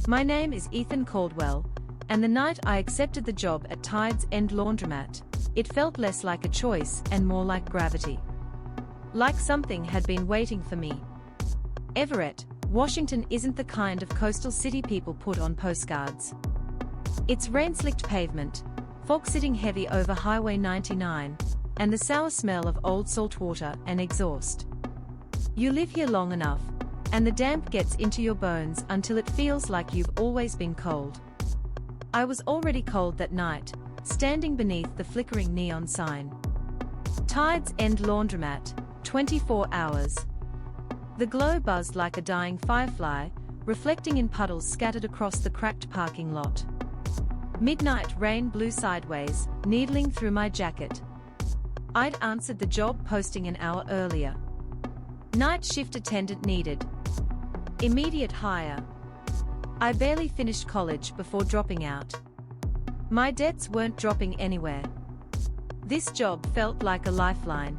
My name is Ethan Caldwell, and the night I accepted the job at Tide's End Laundromat, it felt less like a choice and more like gravity. Like something had been waiting for me. Everett, Washington isn't the kind of coastal city people put on postcards. It's rain-slicked pavement, fog sitting heavy over Highway 99, and the sour smell of old salt water and exhaust. You live here long enough, and the damp gets into your bones until it feels like you've always been cold. I was already cold that night, standing beneath the flickering neon sign. Tide's End Laundromat, 24 hours. The glow buzzed like a dying firefly, reflecting in puddles scattered across the cracked parking lot. Midnight rain blew sideways, needling through my jacket. I'd answered the job posting an hour earlier. Night shift attendant needed. Immediate hire. I barely finished college before dropping out. My debts weren't dropping anywhere. This job felt like a lifeline.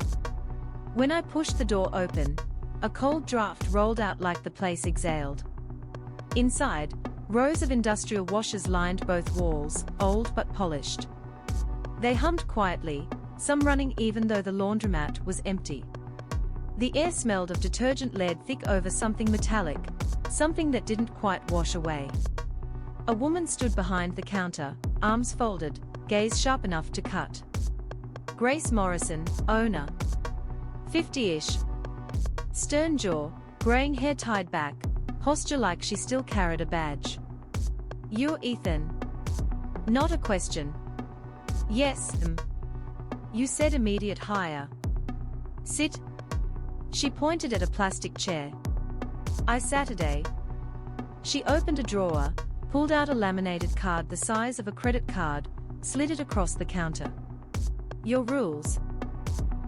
When I pushed the door open, a cold draft rolled out like the place exhaled. Inside, rows of industrial washers lined both walls, old but polished. They hummed quietly, some running even though the laundromat was empty. The air smelled of detergent laid thick over something metallic, something that didn't quite wash away. A woman stood behind the counter, arms folded, gaze sharp enough to cut. Grace Morrison, owner. 50-ish. Stern jaw, graying hair tied back, posture like she still carried a badge. You're Ethan. Not a question. Yes, You said immediate hire. Sit. She pointed at a plastic chair. I Saturday. She opened a drawer, pulled out a laminated card the size of a credit card, slid it across the counter. Your rules.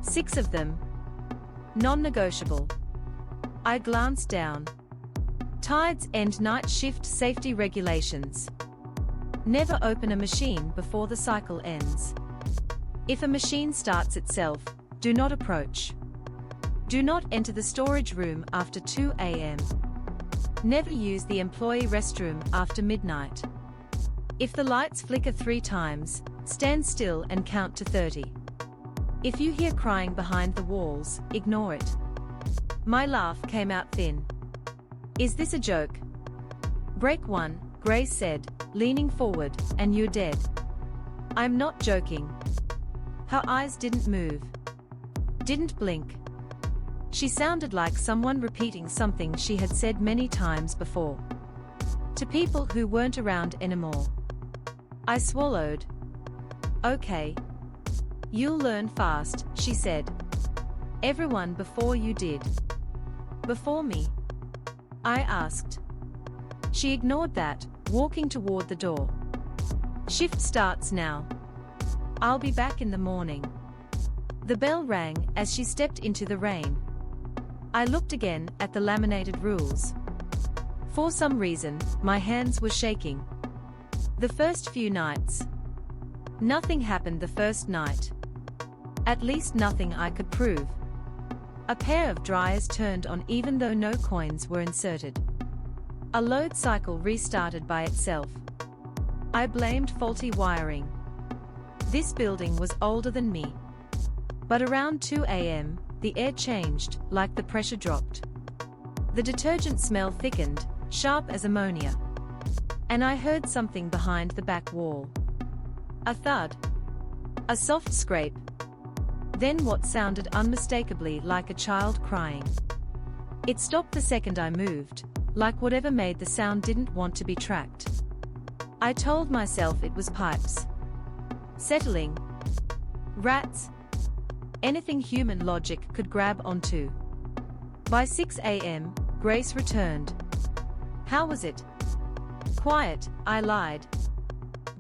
6 of them. Non-negotiable. I glanced down. Tide's End night shift safety regulations. Never open a machine before the cycle ends. If a machine starts itself, do not approach. Do not enter the storage room after 2 a.m. Never use the employee restroom after midnight. If the lights flicker 3 times, stand still and count to 30. If you hear crying behind the walls, ignore it. My laugh came out thin. Is this a joke? Break 1, Grace said, leaning forward, and you're dead. I'm not joking. Her eyes didn't move. Didn't blink. She sounded like someone repeating something she had said many times before. To people who weren't around anymore. I swallowed. Okay. You'll learn fast, she said. Everyone before you did. Before me? I asked. She ignored that, walking toward the door. Shift starts now. I'll be back in the morning. The bell rang as she stepped into the rain. I looked again at the laminated rules. For some reason, my hands were shaking. The first few nights. Nothing happened the first night. At least nothing I could prove. A pair of dryers turned on even though no coins were inserted. A load cycle restarted by itself. I blamed faulty wiring. This building was older than me. But around 2 a.m., the air changed, like the pressure dropped. The detergent smell thickened, sharp as ammonia. And I heard something behind the back wall. A thud. A soft scrape. Then what sounded unmistakably like a child crying. It stopped the second I moved, like whatever made the sound didn't want to be tracked. I told myself it was pipes. Settling. Rats. Anything human logic could grab onto. By 6 a.m., Grace returned. How was it? Quiet, I lied.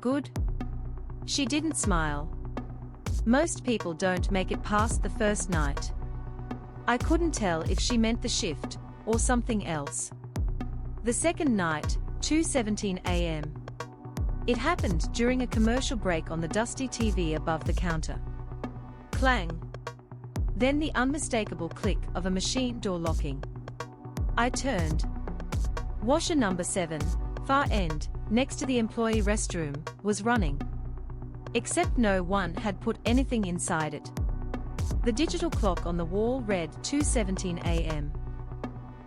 Good? She didn't smile. Most people don't make it past the first night. I couldn't tell if she meant the shift, or something else. The second night, 2:17 a.m. It happened during a commercial break on the dusty TV above the counter. Clang. Then the unmistakable click of a machine door locking. I turned. Washer number 7, far end, next to the employee restroom, was running. Except no one had put anything inside it. The digital clock on the wall read 2:17 a.m.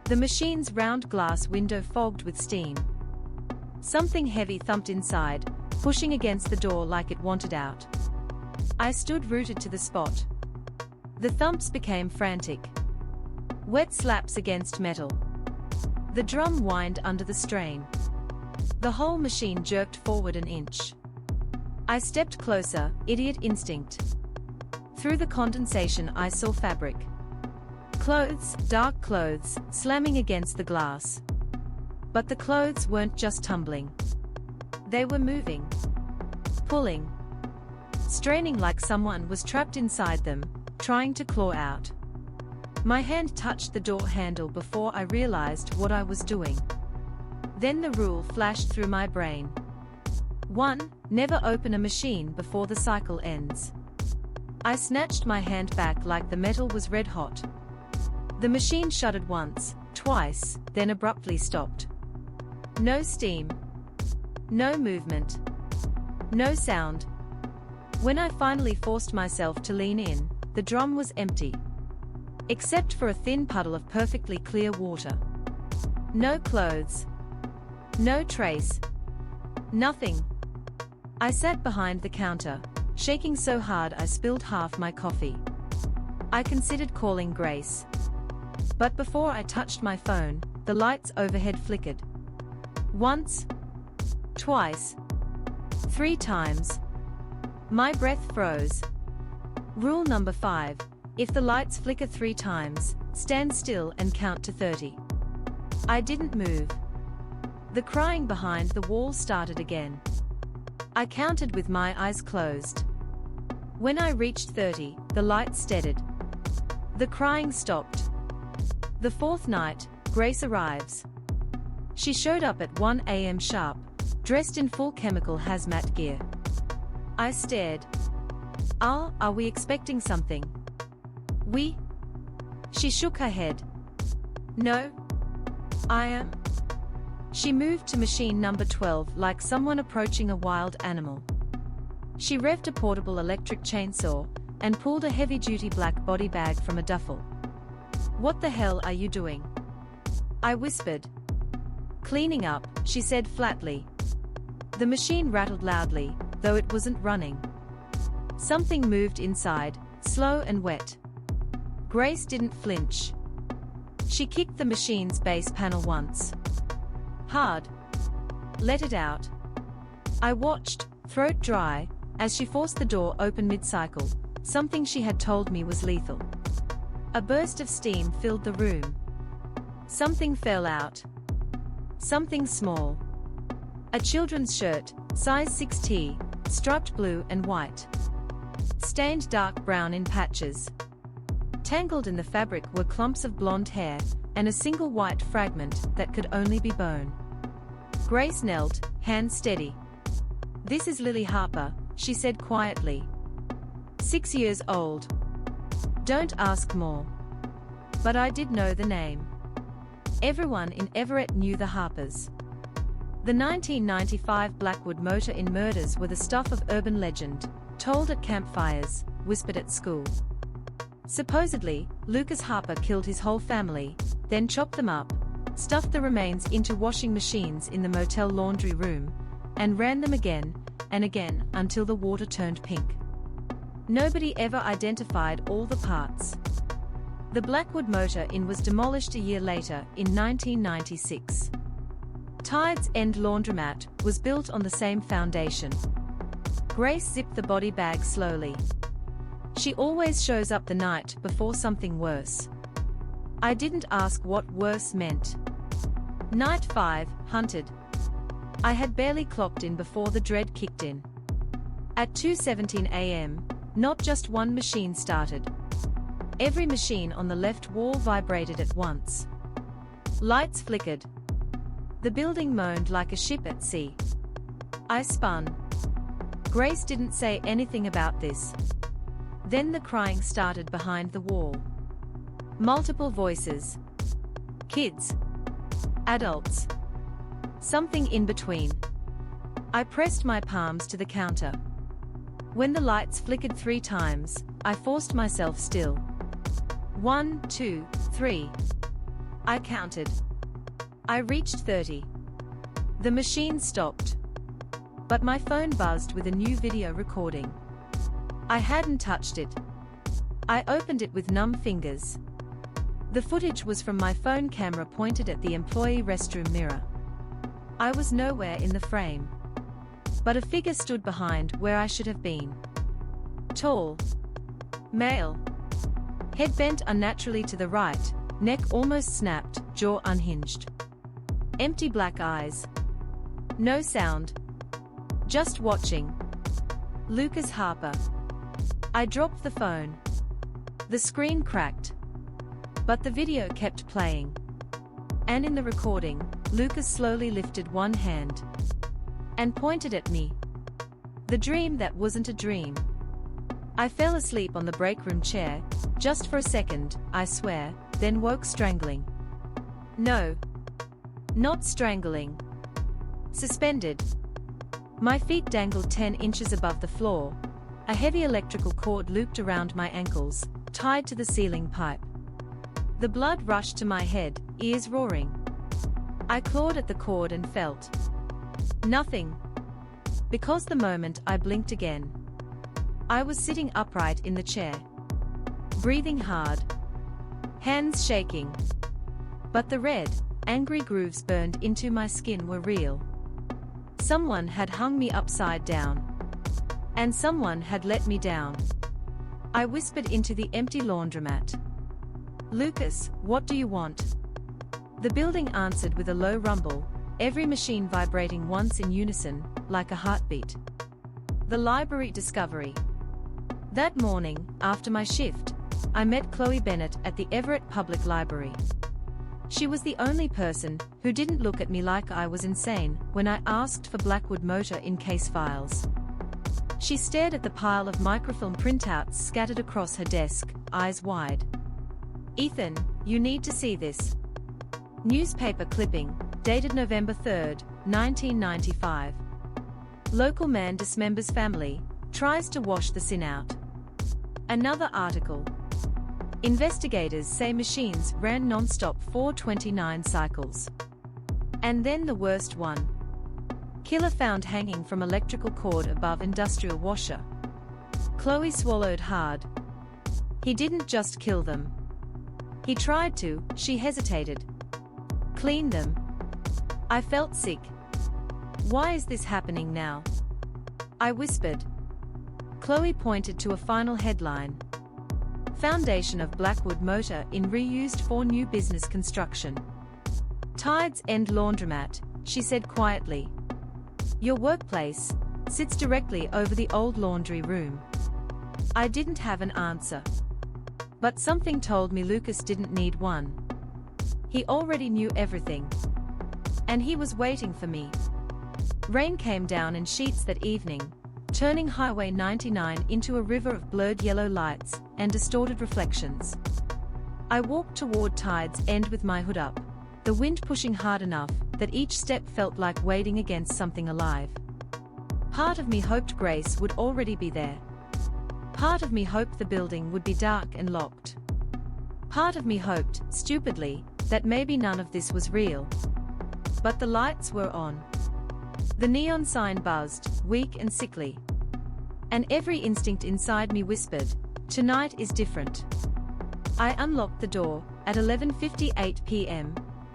The machine's round glass window fogged with steam. Something heavy thumped inside, pushing against the door like it wanted out. I stood rooted to the spot. The thumps became frantic. Wet slaps against metal. The drum whined under the strain. The whole machine jerked forward an inch. I stepped closer, idiot instinct. Through the condensation I saw fabric. Clothes, dark clothes, slamming against the glass. But the clothes weren't just tumbling. They were moving. Pulling. Straining like someone was trapped inside them, trying to claw out. My hand touched the door handle before I realized what I was doing. Then the rule flashed through my brain. 1. Never open a machine before the cycle ends. I snatched my hand back like the metal was red hot. The machine shuddered once, twice, then abruptly stopped. No steam. No movement. No sound. When I finally forced myself to lean in, the drum was empty. Except for a thin puddle of perfectly clear water. No clothes. No trace. Nothing. I sat behind the counter, shaking so hard I spilled half my coffee. I considered calling Grace. But before I touched my phone, the lights overhead flickered. Once. Twice. 3 times. My breath froze. Rule number 5. If the lights flicker 3 times, stand still and count to 30. I didn't move. The crying behind the wall started again. I counted with my eyes closed. When I reached 30, the lights steadied. The crying stopped. The 4th night, Grace arrives. She showed up at 1 a.m. sharp, dressed in full chemical hazmat gear. I stared. Are we expecting something? We? She shook her head. No. I am. She moved to machine number 12 like someone approaching a wild animal. She revved a portable electric chainsaw and pulled a heavy-duty black body bag from a duffel. What the hell are you doing? I whispered. Cleaning up, she said flatly. The machine rattled loudly, though it wasn't running. Something moved inside, slow and wet. Grace didn't flinch. She kicked the machine's base panel once. Hard. Let it out. I watched, throat dry, as she forced the door open mid-cycle, something she had told me was lethal. A burst of steam filled the room. Something fell out. Something small. A children's shirt, size 6T, striped blue and white. Stained dark brown in patches. Tangled in the fabric were clumps of blonde hair, and a single white fragment that could only be bone. Grace knelt, hand steady. This is Lily Harper, she said quietly. 6 years old. Don't ask more. But I did know the name. Everyone in Everett knew the Harpers. The 1995 Blackwood motor in murders were the stuff of urban legend, told at campfires, whispered at school. Supposedly, Lucas Harper killed his whole family, then chopped them up, stuffed the remains into washing machines in the motel laundry room, and ran them again and again until the water turned pink. Nobody ever identified all the parts. The Blackwood Motor Inn was demolished a year later, in 1996. Tides End Laundromat was built on the same foundation. Grace zipped the body bag slowly. She always shows up the night before something worse. I didn't ask what worse meant. Night 5, hunted. I had barely clocked in before the dread kicked in. At 2:17 a.m., not just one machine started. Every machine on the left wall vibrated at once. Lights flickered. The building moaned like a ship at sea. I spun. Grace didn't say anything about this. Then the crying started behind the wall. Multiple voices. Kids. Adults. Something in between. I pressed my palms to the counter. When the lights flickered 3 times, I forced myself still. 1, 2, 3. I counted. I reached 30. The machine stopped. But my phone buzzed with a new video recording. I hadn't touched it. I opened it with numb fingers. The footage was from my phone camera pointed at the employee restroom mirror. I was nowhere in the frame. But a figure stood behind where I should have been. Tall. Male. Head bent unnaturally to the right, neck almost snapped, jaw unhinged. Empty black eyes. No sound. Just watching. Lucas Harper. I dropped the phone. The screen cracked. But the video kept playing. And in the recording, Lucas slowly lifted one hand and pointed at me. The dream that wasn't a dream. I fell asleep on the break room chair, just for a second, I swear, then woke strangling. No. Not strangling. Suspended. My feet dangled 10 inches above the floor. A heavy electrical cord looped around my ankles, tied to the ceiling pipe. The blood rushed to my head, ears roaring. I clawed at the cord and felt nothing. Because the moment I blinked again, I was sitting upright in the chair, breathing hard, hands shaking. But the red, angry grooves burned into my skin were real. Someone had hung me upside down. And someone had let me down. I whispered into the empty laundromat. Lucas, what do you want? The building answered with a low rumble, every machine vibrating once in unison, like a heartbeat. The library discovery. That morning, after my shift, I met Chloe Bennett at the Everett Public Library. She was the only person who didn't look at me like I was insane when I asked for Blackwood Motor in case files. She stared at the pile of microfilm printouts scattered across her desk, eyes wide. Ethan, you need to see this. Newspaper clipping, dated November 3, 1995. Local man dismembers family, tries to wash the sin out. Another article. Investigators say machines ran non-stop 429 cycles. And then the worst one. Killer found hanging from electrical cord above industrial washer. Chloe swallowed hard. He didn't just kill them. He tried to, she hesitated. Clean them. I felt sick. Why is this happening now? I whispered. Chloe pointed to a final headline. Foundation of Blackwood Motor in reused for new business construction. Tides End Laundromat, she said quietly. Your workplace sits directly over the old laundry room. I didn't have an answer. But something told me Lucas didn't need one. He already knew everything. And he was waiting for me. Rain came down in sheets that evening, turning Highway 99 into a river of blurred yellow lights and distorted reflections. I walked toward Tide's End with my hood up, the wind pushing hard enough that each step felt like wading against something alive. Part of me hoped Grace would already be there. Part of me hoped the building would be dark and locked. Part of me hoped, stupidly, that maybe none of this was real. But the lights were on. The neon sign buzzed, weak and sickly. And every instinct inside me whispered, tonight is different. I unlocked the door at 11:58 p.m.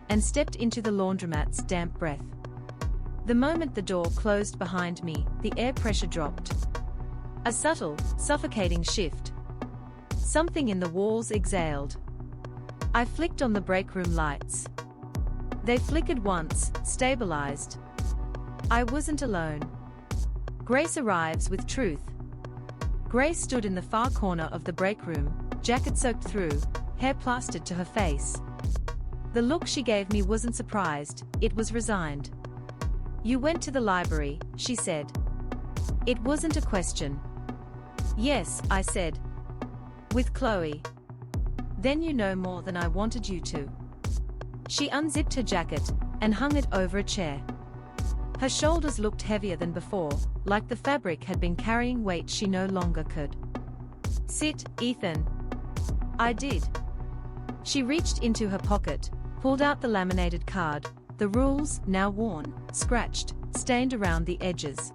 and stepped into the laundromat's damp breath. The moment the door closed behind me, the air pressure dropped. A subtle, suffocating shift. Something in the walls exhaled. I flicked on the break room lights. They flickered once, stabilized. I wasn't alone. Grace arrives with truth. Grace stood in the far corner of the break room, jacket soaked through, hair plastered to her face. The look she gave me wasn't surprised, it was resigned. You went to the library, she said. It wasn't a question. Yes, I said. With Chloe. Then you know more than I wanted you to. She unzipped her jacket and hung it over a chair. Her shoulders looked heavier than before, like the fabric had been carrying weight she no longer could. "Sit, Ethan." I did. She reached into her pocket, pulled out the laminated card, the rules, now worn, scratched, stained around the edges.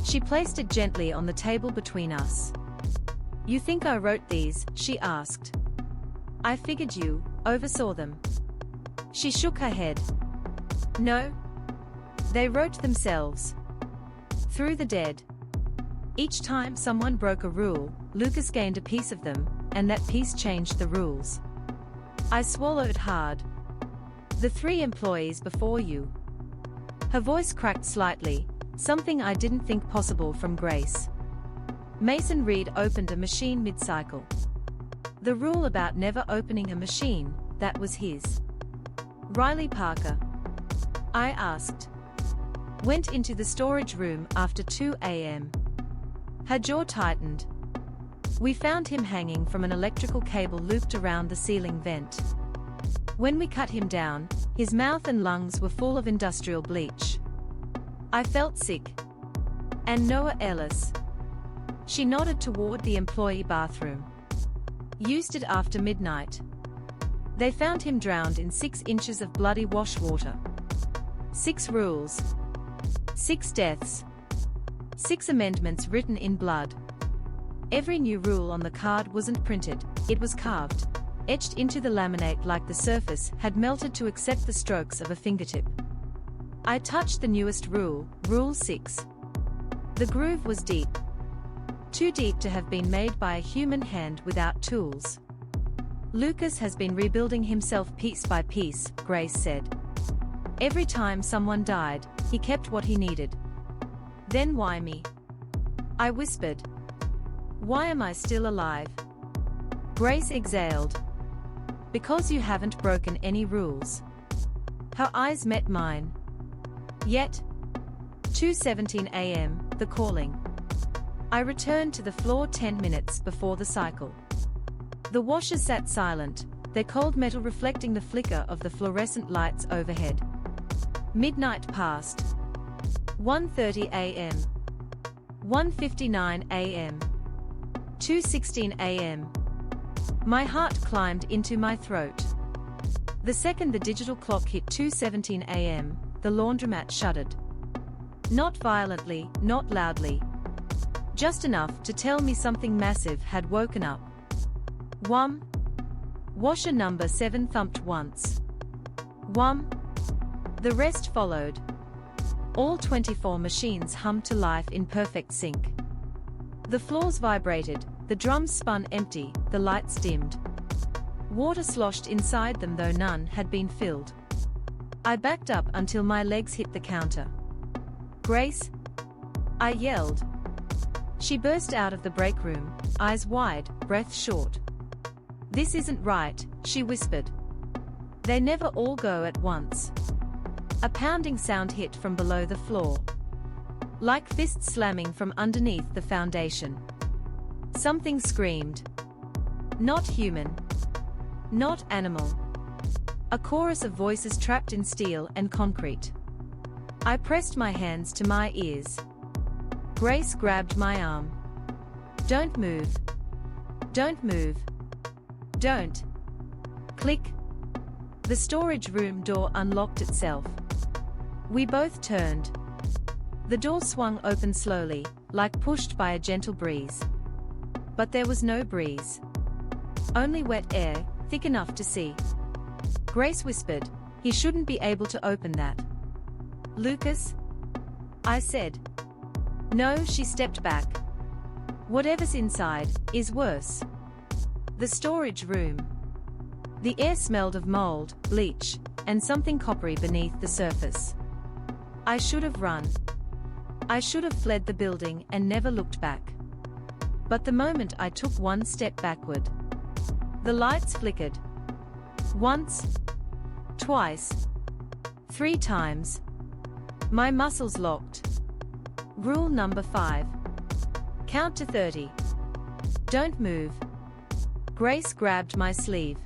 She placed it gently on the table between us. "You think I wrote these?" she asked. "I figured you oversaw them." She shook her head. "No. They wrote themselves. Through the dead. Each time someone broke a rule, Lucas gained a piece of them, and that piece changed the rules." I swallowed hard. "The 3 employees before you." Her voice cracked slightly, something I didn't think possible from Grace. Mason Reed opened a machine mid-cycle. The rule about never opening a machine, that was his. "Riley Parker?" I asked. "Went into the storage room after 2 a.m. Her jaw tightened. "We found him hanging from an electrical cable looped around the ceiling vent. When we cut him down, his mouth and lungs were full of industrial bleach. I felt sick." "And Noah Ellis?" She nodded toward the employee bathroom. "Used it after midnight. They found him drowned in 6 inches of bloody wash water. 6 rules. 6 deaths. 6 amendments written in blood. Every new rule on the card wasn't printed, it was carved, etched into the laminate like the surface had melted to accept the strokes of a fingertip. I touched the newest rule, Rule 6. The groove was deep. Too deep to have been made by a human hand without tools. "Lucas has been rebuilding himself piece by piece," Grace said. "Every time someone died, he kept what he needed." "Then why me?" I whispered. "Why am I still alive?" Grace exhaled. "Because you haven't broken any rules." Her eyes met mine. Yet. 2:17 a.m., the calling. I returned to the floor 10 minutes before the cycle. The washers sat silent, their cold metal reflecting the flicker of the fluorescent lights overhead. Midnight passed. 1:30 a.m. 1:59 a.m. 2:16 a.m. My heart climbed into my throat. The second the digital clock hit 2:17 a.m., the laundromat shuddered. Not violently, not loudly. Just enough to tell me something massive had woken up. Whum! Washer number 7 thumped once. Whum! The rest followed. All 24 machines hummed to life in perfect sync. The floors vibrated, the drums spun empty, the lights dimmed. Water sloshed inside them though none had been filled. I backed up until my legs hit the counter. "Grace?" I yelled. She burst out of the break room, eyes wide, breath short. "This isn't right," she whispered. "They never all go at once." A pounding sound hit from below the floor. Like fists slamming from underneath the foundation. Something screamed. Not human. Not animal. A chorus of voices trapped in steel and concrete. I pressed my hands to my ears. Grace grabbed my arm. "Don't move. Don't move. Don't." Click. The storage room door unlocked itself. We both turned. The door swung open slowly, like pushed by a gentle breeze. But there was no breeze. Only wet air, thick enough to see. Grace whispered, "He shouldn't be able to open that." "Lucas?" I said. "No," she stepped back. "Whatever's inside is worse." The storage room. The air smelled of mold, bleach, and something coppery beneath the surface. I should have run. I should have fled the building and never looked back. But the moment I took one step backward, the lights flickered. Once. Twice. 3 times. My muscles locked. Rule number 5. Count to 30. Don't move. Grace grabbed my sleeve.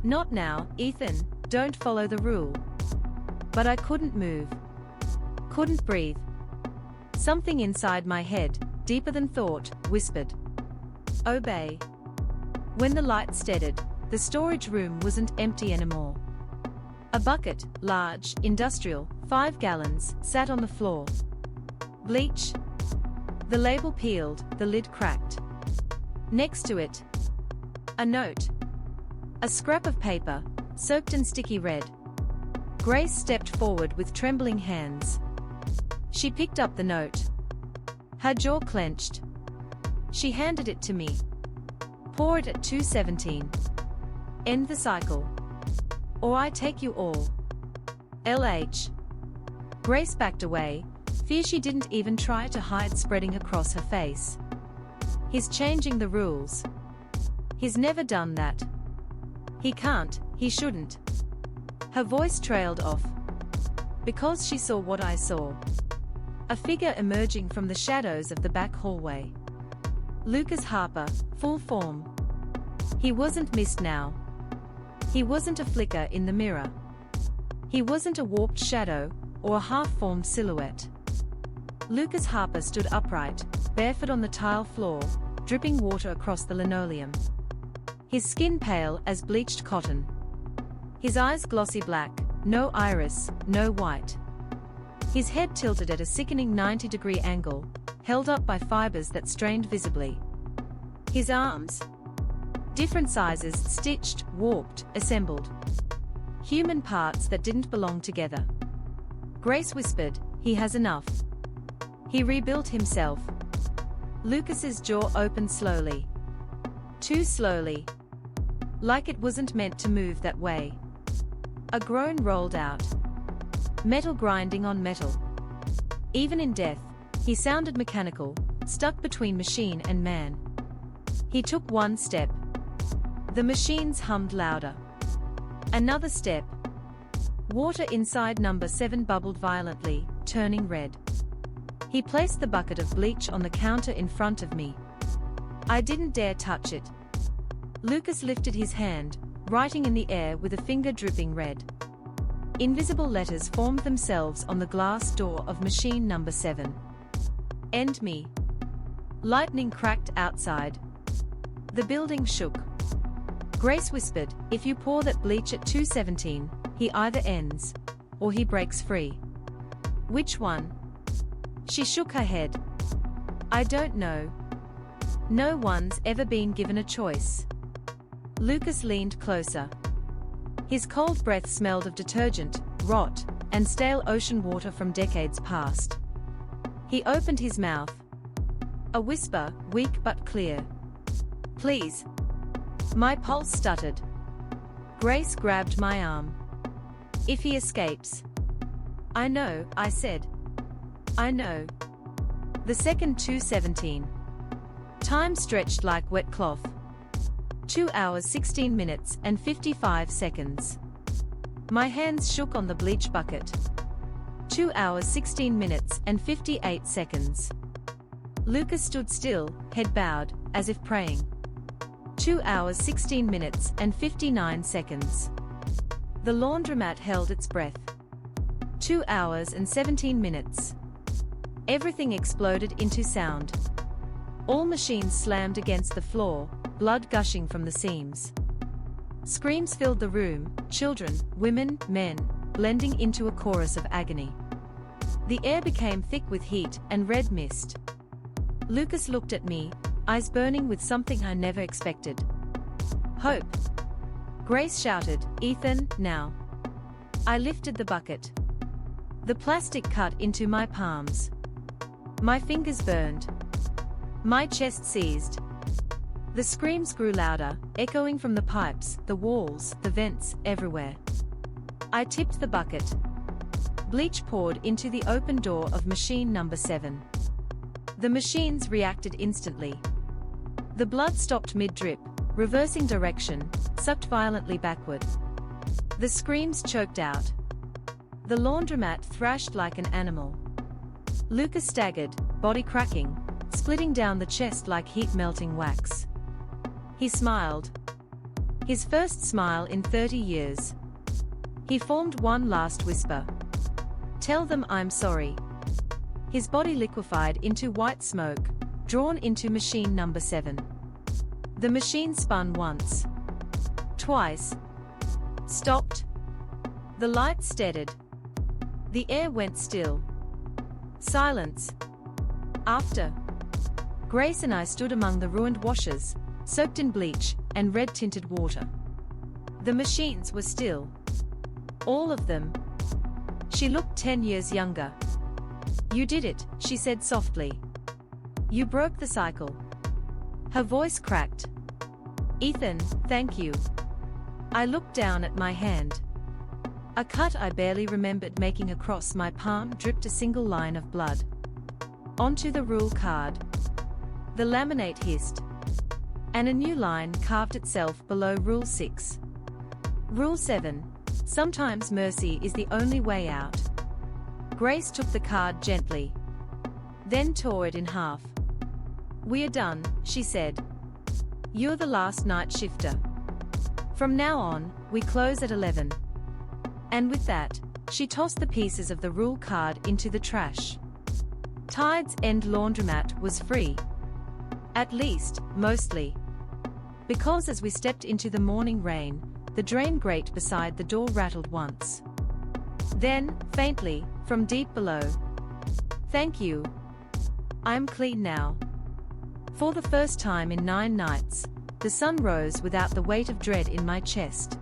"Not now, Ethan, don't follow the rule." But I couldn't move. couldn't breathe. Something inside my head, deeper than thought, whispered, "Obey." When the light steadied, the storage room wasn't empty anymore. A bucket, large, industrial, 5 gallons, sat on the floor. Bleach. The label peeled, the lid cracked. Next to it, a note. A scrap of paper, soaked and sticky red. Grace stepped forward with trembling hands. She picked up the note. Her jaw clenched. She handed it to me. "Pour it at 217. End the cycle. Or I take you all. LH. Grace backed away, fear she didn't even try to hide spreading across her face. "He's changing the rules. He's never done that. He can't, he shouldn't." Her voice trailed off. Because she saw what I saw. A figure emerging from the shadows of the back hallway. Lucas Harper, full form. He wasn't mist now. He wasn't a flicker in the mirror. He wasn't a warped shadow, or a half-formed silhouette. Lucas Harper stood upright, barefoot on the tile floor, dripping water across the linoleum. His skin pale as bleached cotton. His eyes glossy black, no iris, no white. His head tilted at a sickening 90-degree angle, held up by fibers that strained visibly. His arms. Different sizes, stitched, warped, assembled. Human parts that didn't belong together. Grace whispered, "He has enough." He rebuilt himself. Lucas's jaw opened slowly. Too slowly. Like it wasn't meant to move that way. A groan rolled out. Metal grinding on metal. Even in death, he sounded mechanical, stuck between machine and man. He took one step. The machines hummed louder. Another step. Water inside number 7 bubbled violently, turning red. He placed the bucket of bleach on the counter in front of me. I didn't dare touch it. Lucas lifted his hand, writing in the air with a finger dripping red. Invisible letters formed themselves on the glass door of machine number 7. "End me." Lightning cracked outside. The building shook. Grace whispered, "If you pour that bleach at 217, he either ends, or he breaks free." "Which one?" She shook her head. "I don't know. No one's ever been given a choice." Lucas leaned closer. His cold breath smelled of detergent, rot, and stale ocean water from decades past. He opened his mouth. A whisper, weak but clear. "Please." My pulse stuttered. Grace grabbed my arm. "If he escapes." "I know," I said. "I know." The second 217. Time stretched like wet cloth. 2 hours 16 minutes and 55 seconds. My hands shook on the bleach bucket. 2 hours 16 minutes and 58 seconds. Lucas stood still, head bowed, as if praying. 2 hours 16 minutes and 59 seconds. The laundromat held its breath. 2 hours and 17 minutes. Everything exploded into sound. All machines slammed against the floor, blood gushing from the seams. Screams filled the room, children, women, men, blending into a chorus of agony. The air became thick with heat and red mist. Lucas looked at me, eyes burning with something I never expected. "Hope." Grace shouted, "Ethan, now." I lifted the bucket. The plastic cut into my palms. My fingers burned. My chest seized. The screams grew louder, echoing from the pipes, the walls, the vents, everywhere. I tipped the bucket. Bleach poured into the open door of machine number 7. The machines reacted instantly. The blood stopped mid-drip, reversing direction, sucked violently backward. The screams choked out. The laundromat thrashed like an animal. Lucas staggered, body cracking, splitting down the chest like heat-melting wax. He smiled. His first smile in 30 years. He formed one last whisper. "Tell them I'm sorry." His body liquefied into white smoke, drawn into machine number 7. The machine spun once, twice, stopped. The lights steadied. The air went still. Silence. After, Grace and I stood among the ruined washers, soaked in bleach and red-tinted water. The machines were still. All of them. She looked 10 years younger. "You did it," she said softly. "You broke the cycle." Her voice cracked. "Ethan, thank you." I looked down at my hand. A cut I barely remembered making across my palm dripped a single line of blood. Onto the rule card. The laminate hissed. And a new line carved itself below Rule 6. Rule 7. Sometimes mercy is the only way out. Grace took the card gently, then tore it in half. "We're done," she said. "You're the last night shifter. From now on, we close at 11. And with that, she tossed the pieces of the rule card into the trash. Tide's End Laundromat was free. At least, mostly. Because as we stepped into the morning rain, the drain grate beside the door rattled once. Then, faintly, from deep below. "Thank you. I'm clean now." For the first time in 9 nights, the sun rose without the weight of dread in my chest.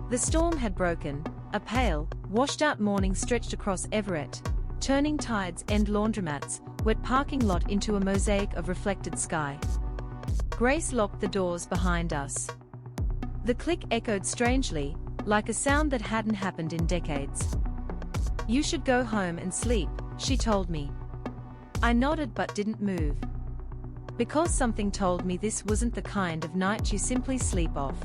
The storm had broken, a pale, washed-out morning stretched across Everett, turning Tide's End Laundromat's wet parking lot into a mosaic of reflected sky. Grace locked the doors behind us. The click echoed strangely, like a sound that hadn't happened in decades. "You should go home and sleep," she told me. I nodded but didn't move. Because something told me this wasn't the kind of night you simply sleep off.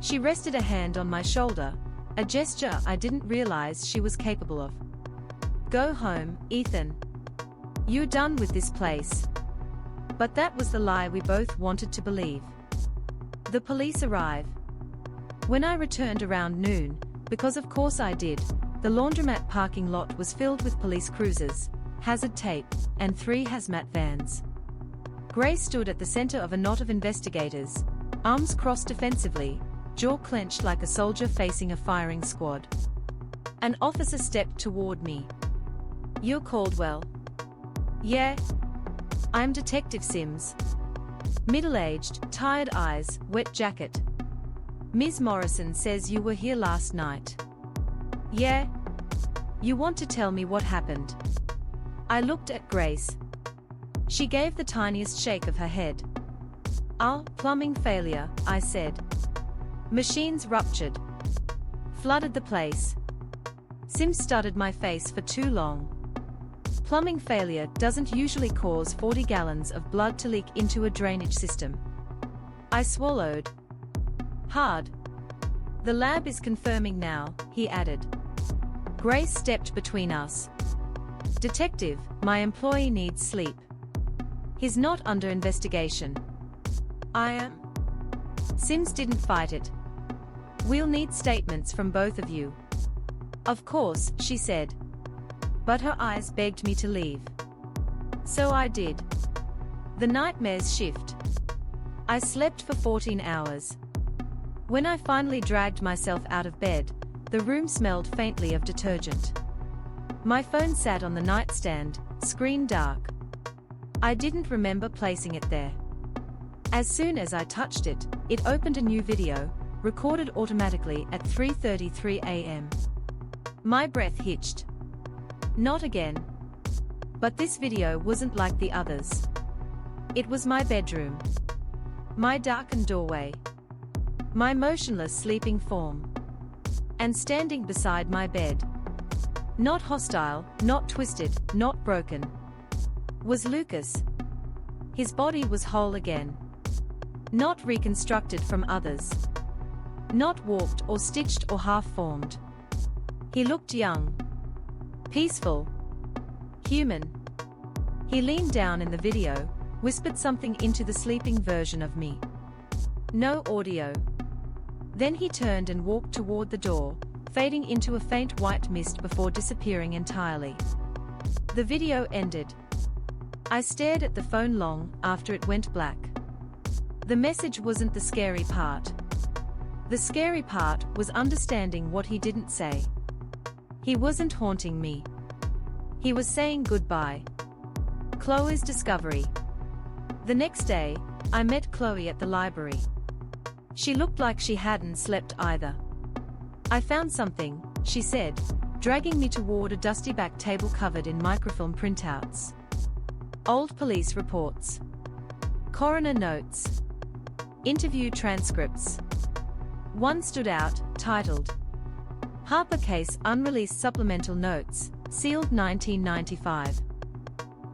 She rested a hand on my shoulder, a gesture I didn't realize she was capable of. "Go home, Ethan. You're done with this place." But that was the lie we both wanted to believe. The police arrive. When I returned around noon, because of course I did, the laundromat parking lot was filled with police cruisers, hazard tape, and 3 hazmat vans. Grace stood at the center of a knot of investigators, arms crossed defensively, jaw clenched like a soldier facing a firing squad. An officer stepped toward me. "You're Caldwell?" "Yeah. I'm Detective Sims." Middle-aged, tired eyes, wet jacket. "Ms. Morrison says you were here last night." "Yeah. You want to tell me what happened?" I looked at Grace. She gave the tiniest shake of her head. Plumbing failure," I said. "Machines ruptured. Flooded the place." Sims studied my face for too long. Plumbing failure doesn't usually cause 40 gallons of blood to leak into a drainage system. I swallowed hard. "The lab is confirming now," he added. Grace stepped between us. "Detective, my employee needs sleep. He's not under investigation." "I am." Sims didn't fight it. "We'll need statements from both of you." "Of course," she said. But her eyes begged me to leave. So I did. The nightmares shift. I slept for 14 hours. When I finally dragged myself out of bed, the room smelled faintly of detergent. My phone sat on the nightstand, screen dark. I didn't remember placing it there. As soon as I touched it, it opened a new video, recorded automatically at 3:33 a.m. My breath hitched. Not again. But this video wasn't like the others. It was my bedroom. My darkened doorway. My motionless sleeping form. And standing beside my bed, not hostile, not twisted, not broken, was Lucas. His body was whole again. Not reconstructed from others. Not warped or stitched or half-formed. He looked young. Peaceful. Human. He leaned down in the video, whispered something into the sleeping version of me. No audio. Then he turned and walked toward the door, fading into a faint white mist before disappearing entirely. The video ended. I stared at the phone long after it went black. The message wasn't the scary part. The scary part was understanding what he didn't say. He wasn't haunting me. He was saying goodbye. Chloe's discovery. The next day, I met Chloe at the library. She looked like she hadn't slept either. I found something, she said, dragging me toward a dusty back table covered in microfilm printouts. Old police reports. Coroner notes. Interview transcripts. One stood out, titled, Harper Case Unreleased Supplemental Notes, Sealed 1995.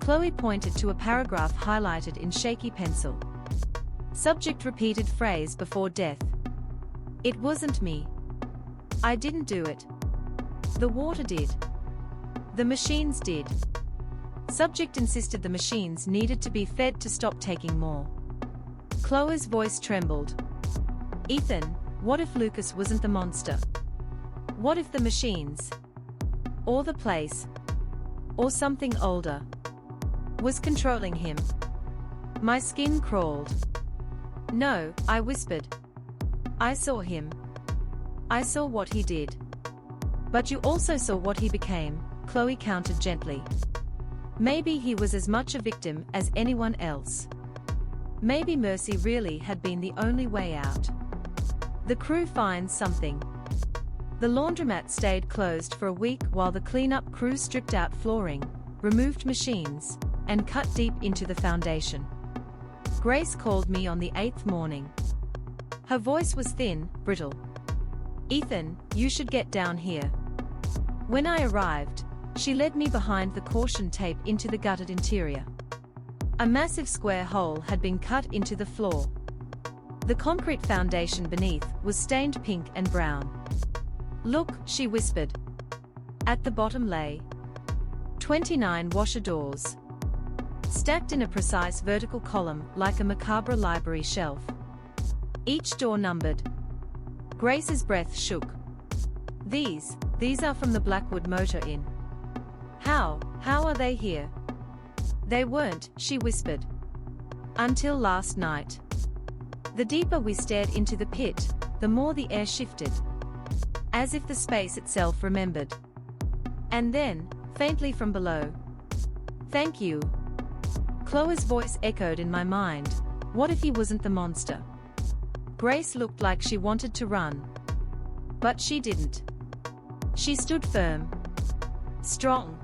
Chloe pointed to a paragraph highlighted in shaky pencil. Subject repeated phrase before death. It wasn't me. I didn't do it. The water did. The machines did. Subject insisted the machines needed to be fed to stop taking more. Chloe's voice trembled. Ethan, what if Lucas wasn't the monster? What if the machines, or the place, or something older, was controlling him? My skin crawled. No, I whispered. I saw him. I saw what he did. But you also saw what he became, Chloe countered gently. Maybe he was as much a victim as anyone else. Maybe mercy really had been the only way out. The crew finds something. The laundromat stayed closed for a week while the cleanup crew stripped out flooring, removed machines, and cut deep into the foundation. Grace called me on the 8th morning. Her voice was thin, brittle. Ethan, you should get down here. When I arrived, she led me behind the caution tape into the gutted interior. A massive square hole had been cut into the floor. The concrete foundation beneath was stained pink and brown. Look, she whispered. At the bottom lay 29 washer doors, stacked in a precise vertical column like a macabre library shelf. Each door numbered. Grace's breath shook. These are from the Blackwood Motor Inn. How are they here? They weren't, she whispered. Until last night. The deeper we stared into the pit, the more the air shifted. As if the space itself remembered. And then, faintly from below. Thank you. Chloe's voice echoed in my mind. What if he wasn't the monster? Grace looked like she wanted to run. But she didn't. She stood firm. Strong.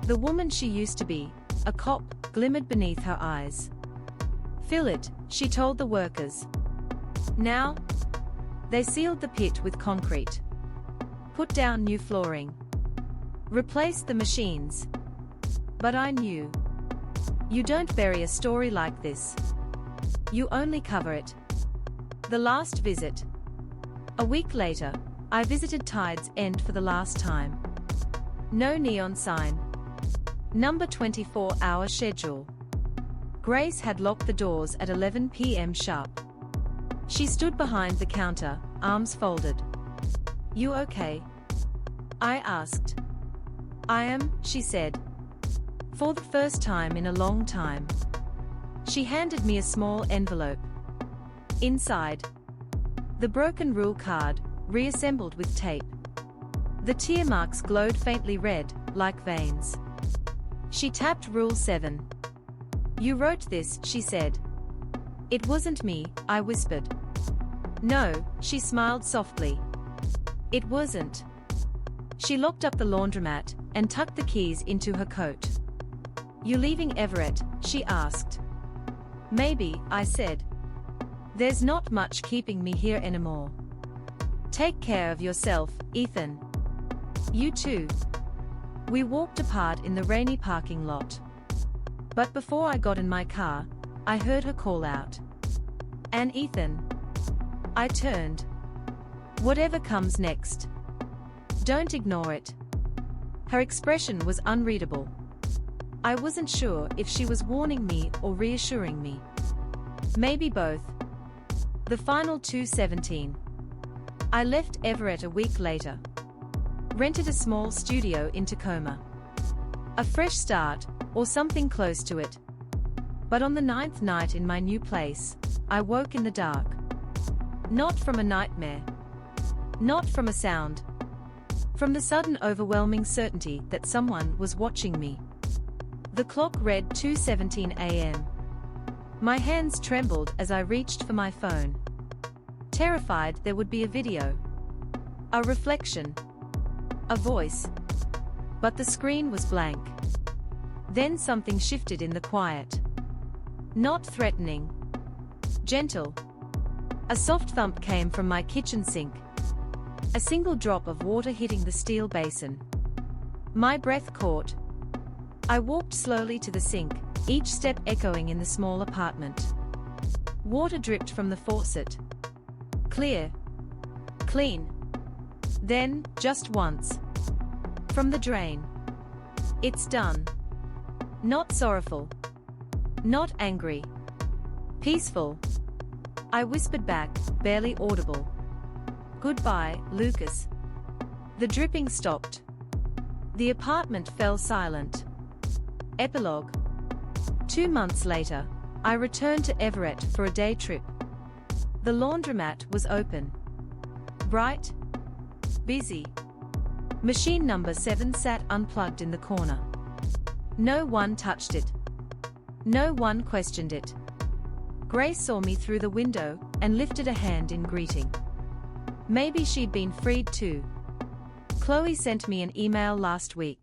The woman she used to be, a cop, glimmered beneath her eyes. Fill it, she told the workers. Now? They sealed the pit with concrete. Put down new flooring. Replaced the machines. But I knew. You don't bury a story like this. You only cover it. The last visit. A week later, I visited Tide's End for the last time. No neon sign. Number 24-hour schedule. Grace had locked the doors at 11 p.m. sharp. She stood behind the counter, arms folded. You okay? I asked. I am, she said. For the first time in a long time. She handed me a small envelope. Inside, the broken rule card, reassembled with tape. The tear marks glowed faintly red, like veins. She tapped Rule 7. You wrote this, she said. It wasn't me, I whispered. No, she smiled softly. It wasn't. She locked up the laundromat and tucked the keys into her coat. You leaving Everett? She asked. Maybe, I said. There's not much keeping me here anymore. Take care of yourself, Ethan. You too. We walked apart in the rainy parking lot. But before I got in my car, I heard her call out. And Ethan. I turned. Whatever comes next. Don't ignore it. Her expression was unreadable. I wasn't sure if she was warning me or reassuring me. Maybe both. The final 2:17. I left Everett a week later. Rented a small studio in Tacoma. A fresh start, or something close to it. But on the 9th night in my new place, I woke in the dark. Not from a nightmare. Not from a sound. From the sudden overwhelming certainty that someone was watching me. The clock read 2:17 a.m. My hands trembled as I reached for my phone. Terrified there would be a video. A reflection. A voice. But the screen was blank. Then something shifted in the quiet. Not threatening. Gentle. A soft thump came from my kitchen sink. A single drop of water hitting the steel basin. My breath caught. I walked slowly to the sink, each step echoing in the small apartment. Water dripped from the faucet. Clear. Clean. Then, just once. From the drain. It's done. Not sorrowful. Not angry. Peaceful. I whispered back, barely audible. Goodbye, Lucas. The dripping stopped. The apartment fell silent. Epilogue. 2 months later, I returned to Everett for a day trip. The laundromat was open. Bright. Busy. Machine number 7 sat unplugged in the corner. No one touched it. No one questioned it. Grace saw me through the window and lifted a hand in greeting. Maybe she'd been freed too. Chloe sent me an email last week.